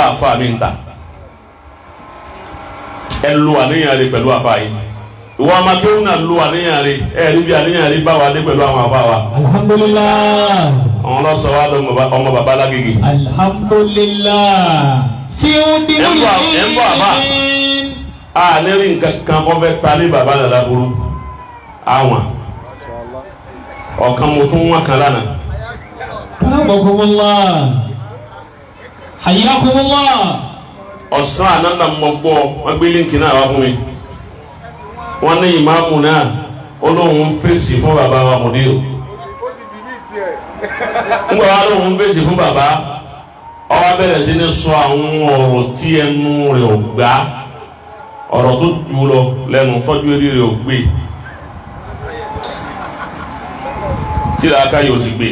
àfa mi ń ta ẹ lo àníyàn rẹ pẹ̀lú àfa yìí ìwọ amákéwù náà lo àníyàn rẹ ẹ rí bí àníyàn rẹ bá wà dé pẹ̀lú àwọn àfa wa. alhamdulillah. àwọn lọ́sọ̀ wa lọ ọmọ bàbá lágége. alhamdulillah. fi ń di mú yìí. ẹ ń bọ̀ àbá a ní rí nǹkan kan kọ́ fẹ́ ta ní bàbá nàlá burú àwọn ọ̀kan mo tún wọ́n kan lánàá. karamakumullah. hayyakumullah. ọ̀sán ànáńdà mọ̀ gbọ́ wọ́n gbé líǹkì náà wá fún mi wọ́n ní ìmáàmù náà olóhùn fèsì fún bàbá wa mùdíò ńgbà wà lóhùn fèsì fún bàbá ọwọ́ bẹ̀rẹ̀ sí ní sọ àwọn ọ̀rọ̀ tí ẹnu rẹ̀ ò gbà ọ̀rọ̀ tó jù lọ lẹ́nu tọ́jú eré rẹ̀ ò gbé tí làákà yóò sì gbé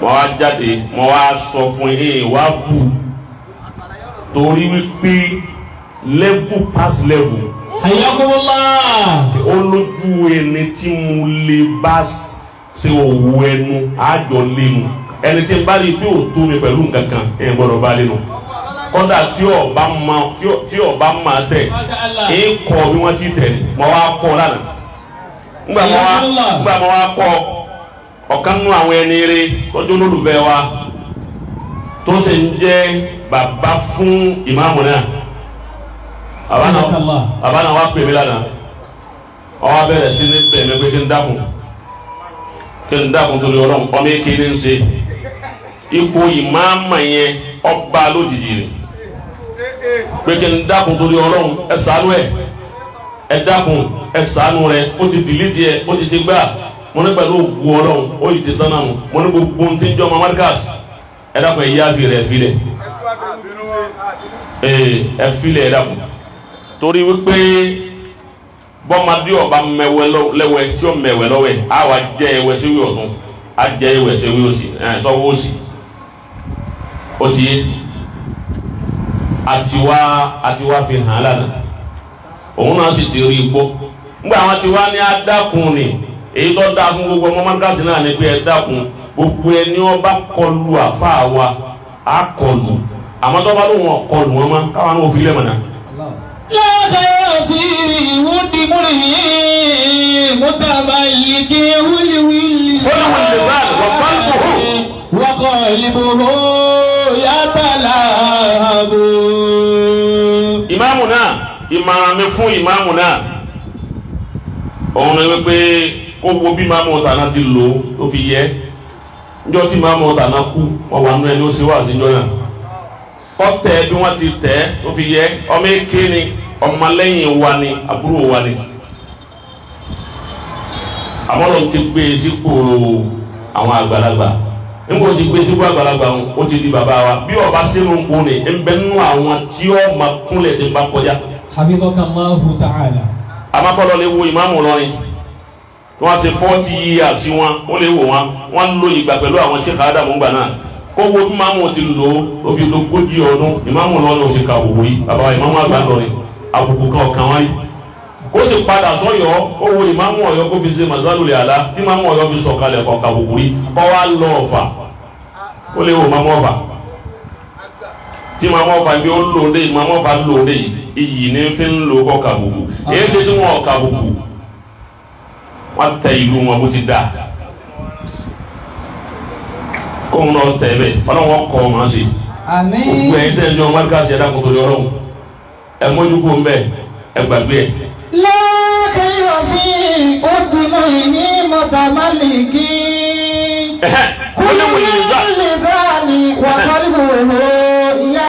mo wá jáde mo wá sọ fún yín wá bù torí wípé level pass level. hayyakumullah. olójú ẹni tí mo lè bá ṣe òwò ẹnu àjọ lẹ́nu ẹni tí n bá rí pé ò tó mi pẹ̀lú nǹkan kan ẹ̀ gbọ́dọ̀ bá lẹ́nu kọ́dà tí ọba máa tẹ̀ ẹ̀ kọ́ bí wọ́n ti tẹ̀ mọ́ wá kọ́ lánàá ńgbà mọ́ wá kọ́ ọ̀kan nínú àwọn ẹni rẹ tọ́jú olólùfẹ́ wa tó ṣe ń jẹ́ bàbá fún ìmáàmù náà bàbá náà wá pè mí lánàá ọwọ́ bẹ̀rẹ̀ sí ní bẹ̀rẹ̀ pé kí n dákun torí ọlọ́run ọmọ èké ní ń ṣe ipò ìmáàmù yẹn ọba lójijì rẹ̀ pé kí n dákun torí ọlọ́run ẹ ṣàánú ẹ dákun ẹ ṣàánú rẹ̀ ó ti dìlítì ẹ ó ti ṣe gbà mo ní pẹ̀lú ògùn ọlọ́run ó yìí ti tán náà mo ní gbogbo ohun tí ń jọ mamadikas ẹ dákun ẹ yá fi rẹ̀ filẹ̀ ẹ filẹ̀ ẹ dákun torí wípé bọ́mọdé ọba mẹwẹ lẹ́wẹ́ tí ó mẹwẹ lọ́wẹ́ á wà jẹ́ ẹwẹ́ sí wí ọ̀tún á jẹ́ ẹwẹ́ sí wí òsì sọ́wọ́ òsì ó ti yé àtiwá fi hàn lánàá òun náà sì ti rí igbó nígbà àwọn tiwa ní adákun ni èyí tó dákun gbogbo ọmọ mọ́tíkàsì náà ní pé ẹ dákun gbogbo ẹni ọba kọlu àfa wa á kọlu àmọ́ tó bá lóun ọ̀kọlù wọn mọ́ káwọn náà ò fi lẹ́mọ̀ náà. láàkàyà fi ìwúdi múlì mutamaliki wíliwíli wọ́kọ̀ ìlúbòrò yàtàlàbò. ìmáàmù náà ìmọ̀ràn mi fún ìmáàmù náà òun ni wípé kó wo bí ìmáàmù tàná ti lò ó fi yẹ níjọ́ tí ìmáàmù tàná kú wọ́n wà nínú ẹni ó ṣe wá àtijọ́ náà kọ́tẹ́ bí wọ́n ti tẹ̀ ó fi yẹ ọmọ èké ni ọmọlẹ́yìn wa ni àbúrò wa ni àmọ́ ló ti gbé sípò àwọn àgbàlagbà nígbà tí gbé sípò àgbàlagbà ó ti di bàbá wa bí ọba sínú nkú ni ń bẹ nínú àwọn tí ó ma kúnlẹ̀ tí ń bá kọjá. habibakallahu ta'ala. amakọ́lọ́ lè wo ìmáàmù lọ́rin tí wọ́n ṣe 40 years wọn ó lè wò wọ́n ń lo ìgbà pẹ̀lú àwọn Sheikh Adamu gbà náà kó wo bí ìmáàmù ti lò ó fi lógójì ọdún ìmáàmù lọ́rin ò sì kà wò rí bàbá ìmáàmù àgbà lọ́rin àbùkù kan ọ̀kan wáyé ó sì padà sọ́yọ́ ó wo ìmáàmù Ọ̀yọ́ kó fi ṣe Mazalul Ala tí ìmáàmù Ọ̀yọ́ fi sọ̀kalẹ̀ kọ̀ọ̀kan àbùkù rí kọ́ wá lọ Ọ̀fà ó lè wo ìmáàmù Ọ̀fà tí ìmáàmù Ọ̀fà bí ó lòdì ìmáàmù Ọ̀fà lòdì iyì ní fi ń lo kọ́ka àbùkù èyí ṣe tí wọ́n ọ̀ka àbùkù wọ́n tẹ ìlú wọn bó ti dà kóun náà tẹ̀ bẹ́ẹ̀ ọlọ́wọ́ kọ́ ọ máa ṣe gbogbo ẹ̀yin tẹ̀ ń jọ wọn ká ṣe ẹ̀dá kòtò yọrọ ẹ̀ mójú kó ń bẹ̀ ẹ̀ gbàgbé ẹ̀. láàkàyà fi